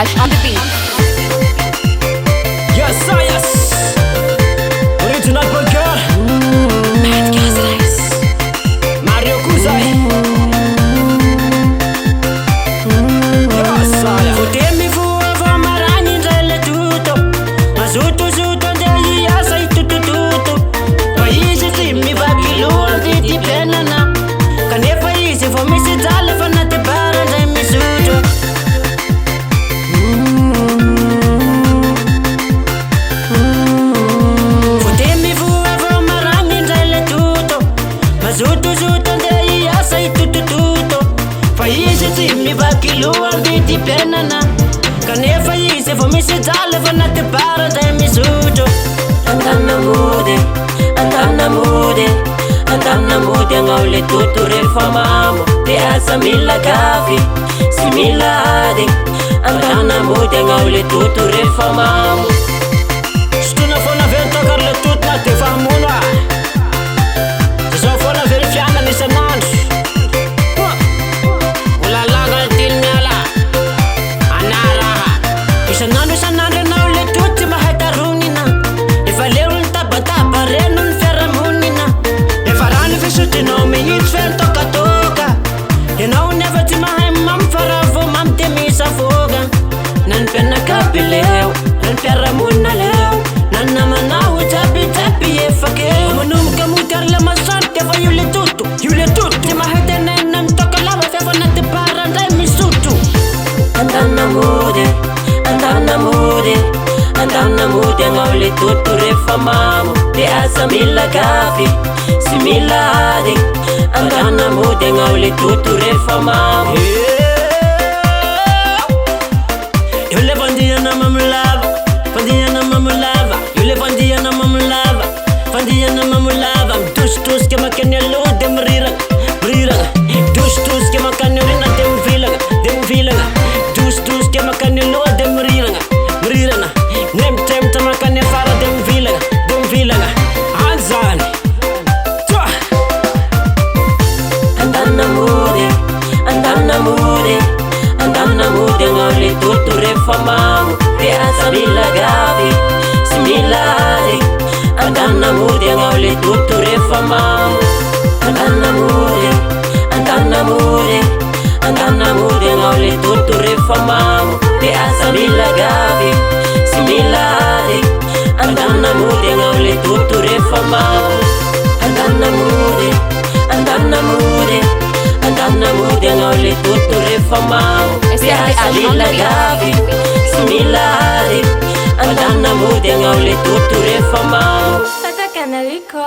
Fresh on the beat. Yes, yes. Original bunker. Mad Gas Rice. Mario Kuzai. Yes, yes. Fotemi fuava marani ndrele tuto. Mazuto zuto ndei asa tutututo. Paisi timi vakilu ambiti penana. Kanefa isi fomisi tale fanate bara ndai misuto. Zuto ndei asa tutututo. Paisi timi vakilu ambiti penana. Kanefa isi fomisi tale fanate bara ndai misuto. Andana mude ngaule tuture famamo. Te asa mila gavi, simila ade. Andana mude ngaule tuture famamo. Stuna fona vento karle tutna te famunwa. Zo fona verifiana nisanandro. Ulalaga tilnyala. Anaraha. Isanandro naule tuti mahatarunina. Ifaleu ntabataba renun ferramunina. Ifarani fisutino me hitfen toka toka. You know never to my mam faravo mam temisa foga. Nan penna kapileu, nan ferramuna leu. Nan namana utapi tapi efake. Manum kamutar la masante fa yule tutu. Te mahadene nam toka lava fefa na te para dai misutu. Andana mude ngaule tutu refamamo. Te asa mila gavi, simila ade. Andana mude ngaule tutu refamamo. Yule bandia na mamulava, bandia na mamulava. Yule bandia na mamulava, bandia na mamulava. Dus ke makanya lo dem rira. Dus ke makanya rina dem vilaga. Dus ke makanya lo dem rira. Nem tem makanya fara dem vilaga. Anzani. Andana mude ngaule tutu refamamo. Te asa mila gavi, simila ade. Andana mude ngaule tutu refamamo. Andana mude ngaule tutu refamamo. Te asa mila gavi, simila ade. Andana mude ngaule tutu refamamo. Andana mude ngaule tutu refamamo. Te asa mila gavi, simila ade. Andana mude ngaule tutu refamamo. Sata Canalico.